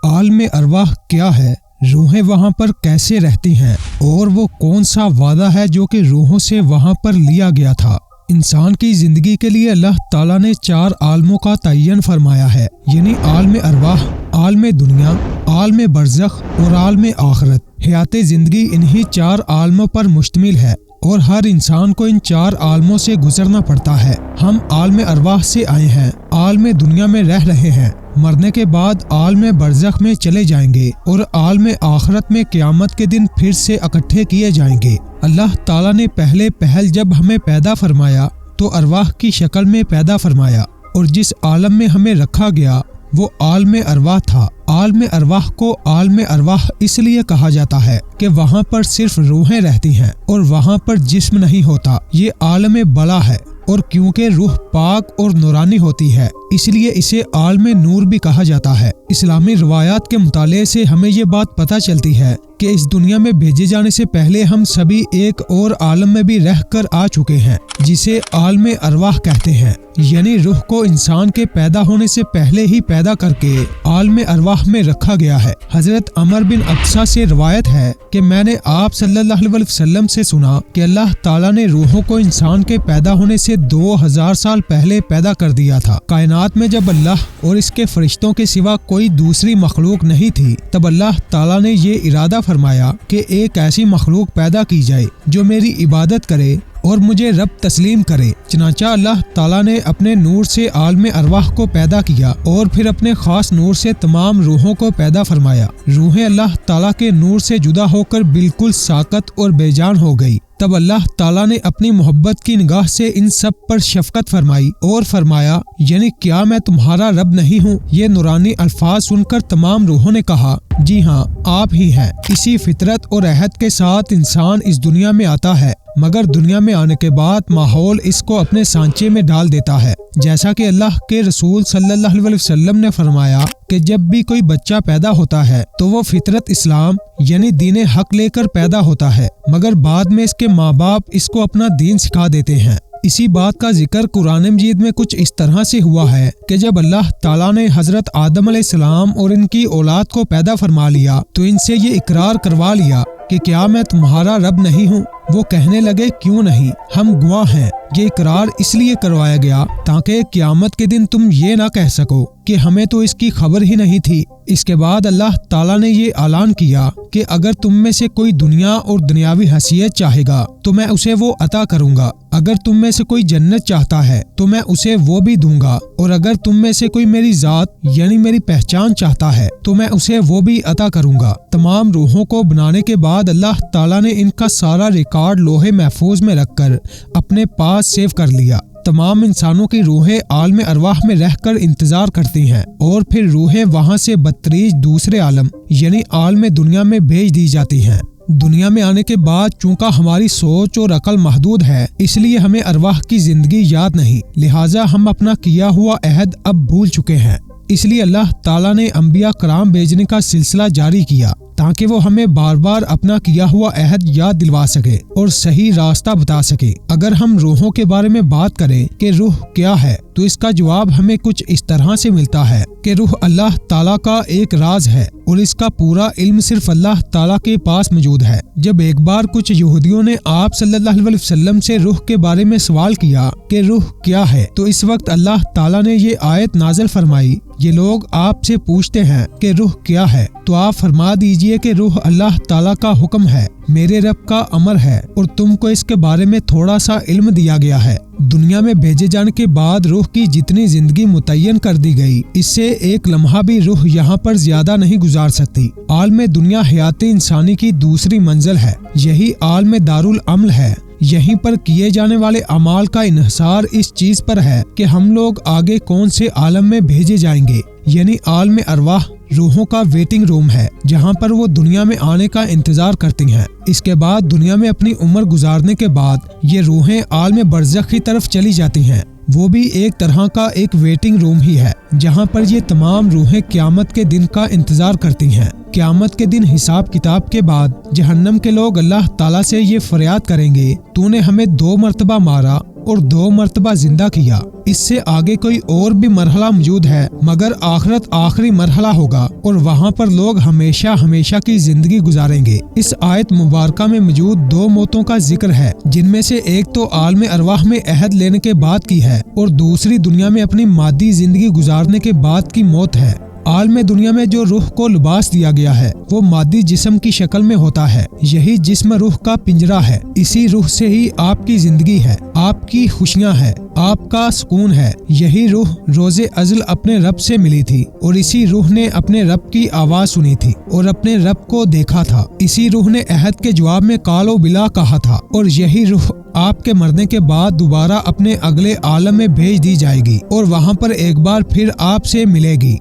عالم ارواح کیا ہے، روحیں وہاں پر کیسے رہتی ہیں، اور وہ کون سا وعدہ ہے جو کہ روحوں سے وہاں پر لیا گیا تھا۔ انسان کی زندگی کے لیے اللہ تعالیٰ نے 4 عالموں کا تعین فرمایا ہے، یعنی عالم ارواح، عالم دنیا، عالم برزخ اور عالم آخرت۔ حیات زندگی انہی 4 عالموں پر مشتمل ہے اور ہر انسان کو ان 4 عالموں سے گزرنا پڑتا ہے۔ ہم عالم ارواح سے آئے ہیں، عالم دنیا میں رہ رہے ہیں، مرنے کے بعد عالم برزخ میں چلے جائیں گے اور عالم آخرت میں قیامت کے دن پھر سے اکٹھے کیے جائیں گے۔ اللہ تعالیٰ نے پہل جب ہمیں پیدا فرمایا تو ارواح کی شکل میں پیدا فرمایا، اور جس عالم میں ہمیں رکھا گیا وہ عالم ارواح تھا۔ عالم ارواح کو عالم ارواح اس لیے کہا جاتا ہے کہ وہاں پر صرف روحیں رہتی ہیں اور وہاں پر جسم نہیں ہوتا۔ یہ عالم بلا ہے، اور کیونکہ روح پاک اور نورانی ہوتی ہے اس لیے اسے عالم نور بھی کہا جاتا ہے۔ اسلامی روایات کے مطالعے سے ہمیں یہ بات پتہ چلتی ہے کہ اس دنیا میں بھیجے جانے سے پہلے ہم سبھی ایک اور عالم میں بھی رہ کر آ چکے ہیں جسے عالم ارواح کہتے ہیں، یعنی روح کو انسان کے پیدا ہونے سے پہلے ہی پیدا کر کے عالم ارواح میں رکھا گیا ہے۔ حضرت عمر بن ابسہ سے روایت ہے کہ میں نے آپ صلی اللہ علیہ وسلم سے سنا کہ اللہ تعالیٰ نے روحوں کو انسان کے پیدا ہونے سے 2000 سال پہلے پیدا کر دیا تھا۔ کائنات میں جب اللہ اور اس کے فرشتوں کے سوا کوئی دوسری مخلوق نہیں تھی، تب اللہ تعالیٰ نے یہ ارادہ فرمایا کہ ایک ایسی مخلوق پیدا کی جائے جو میری عبادت کرے اور مجھے رب تسلیم کرے۔ چنانچہ اللہ تعالیٰ نے اپنے نور سے عالم ارواح کو پیدا کیا اور پھر اپنے خاص نور سے تمام روحوں کو پیدا فرمایا۔ روحیں اللہ تعالیٰ کے نور سے جدا ہو کر بالکل ساکت اور بے جان ہو گئی۔ تب اللہ تعالیٰ نے اپنی محبت کی نگاہ سے ان سب پر شفقت فرمائی اور فرمایا، یعنی کیا میں تمہارا رب نہیں ہوں؟ یہ نورانی الفاظ سن کر تمام روحوں نے کہا، جی ہاں آپ ہی ہیں۔ اسی فطرت اور عہد کے ساتھ انسان اس دنیا میں آتا ہے، مگر دنیا میں آنے کے بعد ماحول اس کو اپنے سانچے میں ڈال دیتا ہے۔ جیسا کہ اللہ کے رسول صلی اللہ علیہ وسلم نے فرمایا کہ جب بھی کوئی بچہ پیدا ہوتا ہے تو وہ فطرت اسلام یعنی دین حق لے کر پیدا ہوتا ہے، مگر بعد میں اس کے ماں باپ اس کو اپنا دین سکھا دیتے ہیں۔ اسی بات کا ذکر قرآن مجید میں کچھ اس طرح سے ہوا ہے کہ جب اللہ تعالیٰ نے حضرت آدم علیہ السلام اور ان کی اولاد کو پیدا فرما لیا تو ان سے یہ اقرار کروا لیا کہ کیا میں تمہارا رب نہیں ہوں؟ وہ کہنے لگے، کیوں نہیں، ہم گواہ ہیں۔ یہ اقرار اس لیے کروایا گیا تاکہ قیامت کے دن تم یہ نہ کہہ سکو کہ ہمیں تو اس کی خبر ہی نہیں تھی۔ اس کے بعد اللہ تعالیٰ نے یہ اعلان کیا کہ اگر تم میں سے کوئی دنیا اور دنیاوی حیثیت چاہے گا تو میں اسے وہ عطا کروں گا، اگر تم میں سے کوئی جنت چاہتا ہے تو میں اسے وہ بھی دوں گا، اور اگر تم میں سے کوئی میری ذات یعنی میری پہچان چاہتا ہے تو میں اسے وہ بھی عطا کروں گا۔ تمام روحوں کو بنانے کے بعد اللہ تعالیٰ نے ان کا سارا ریکارڈ لوہے محفوظ میں رکھ کر اپنے پاس سیو کر لیا۔ تمام انسانوں کی روحیں عالم ارواح میں رہ کر انتظار کرتی ہیں اور پھر روحیں وہاں سے بتدریج دوسرے عالم یعنی عالم دنیا میں بھیج دی جاتی ہیں۔ دنیا میں آنے کے بعد چونکہ ہماری سوچ اور عقل محدود ہے، اس لیے ہمیں ارواح کی زندگی یاد نہیں، لہٰذا ہم اپنا کیا ہوا عہد اب بھول چکے ہیں۔ اس لیے اللہ تعالیٰ نے انبیاء کرام بھیجنے کا سلسلہ جاری کیا تاکہ وہ ہمیں بار بار اپنا کیا ہوا عہد یاد دلوا سکے اور صحیح راستہ بتا سکے۔ اگر ہم روحوں کے بارے میں بات کریں کہ روح کیا ہے تو اس کا جواب ہمیں کچھ اس طرح سے ملتا ہے کہ روح اللہ تعالیٰ کا ایک راز ہے اور اس کا پورا علم صرف اللہ تعالیٰ کے پاس موجود ہے۔ جب ایک بار کچھ یہودیوں نے آپ صلی اللہ علیہ وسلم سے روح کے بارے میں سوال کیا کہ روح کیا ہے، تو اس وقت اللہ تعالیٰ نے یہ آیت نازل فرمائی، یہ لوگ آپ سے پوچھتے ہیں کہ روح کیا ہے، تو آپ فرما دیجئے کہ روح اللہ تعالیٰ کا حکم ہے، میرے رب کا امر ہے، اور تم کو اس کے بارے میں تھوڑا سا علم دیا گیا ہے۔ دنیا میں بھیجے جانے کے بعد روح کی جتنی زندگی متعین کر دی گئی، اس سے ایک لمحہ بھی روح یہاں پر زیادہ نہیں گزار سکتی۔ عالم دنیا حیات انسانی کی دوسری منزل ہے، یہی عالم دارالعمل ہے۔ یہیں پر کیے جانے والے اعمال کا انحصار اس چیز پر ہے کہ ہم لوگ آگے کون سے عالم میں بھیجے جائیں گے، یعنی عالم ارواح روحوں کا ویٹنگ روم ہے جہاں پر وہ دنیا میں آنے کا انتظار کرتی ہیں۔ اس کے بعد دنیا میں اپنی عمر گزارنے کے بعد یہ روحیں عالم برزخ کی طرف چلی جاتی ہیں، وہ بھی ایک طرح کا ایک ویٹنگ روم ہی ہے جہاں پر یہ تمام روحیں قیامت کے دن کا انتظار کرتی ہیں۔ قیامت کے دن حساب کتاب کے بعد جہنم کے لوگ اللہ تعالیٰ سے یہ فریاد کریں گے، تو نے ہمیں 2 مرتبہ مارا اور 2 مرتبہ زندہ کیا۔ اس سے آگے کوئی اور بھی مرحلہ موجود ہے، مگر آخرت آخری مرحلہ ہوگا اور وہاں پر لوگ ہمیشہ ہمیشہ کی زندگی گزاریں گے۔ اس آیت مبارکہ میں موجود 2 موتوں کا ذکر ہے، جن میں سے ایک تو عالم ارواح میں عہد لینے کے بعد کی ہے اور دوسری دنیا میں اپنی مادی زندگی گزارنے کے بعد کی موت ہے۔ عالم دنیا میں جو روح کو لباس دیا گیا ہے وہ مادی جسم کی شکل میں ہوتا ہے، یہی جسم روح کا پنجرہ ہے۔ اسی روح سے ہی آپ کی زندگی ہے، آپ کی خوشیاں ہے، آپ کا سکون ہے۔ یہی روح روز ازل اپنے رب سے ملی تھی اور اسی روح نے اپنے رب کی آواز سنی تھی اور اپنے رب کو دیکھا تھا۔ اسی روح نے عہد کے جواب میں قال و بلا کہا تھا اور یہی روح آپ کے مرنے کے بعد دوبارہ اپنے اگلے عالم میں بھیج دی جائے گی اور وہاں پر ایک بار پھر آپ سے ملے گی۔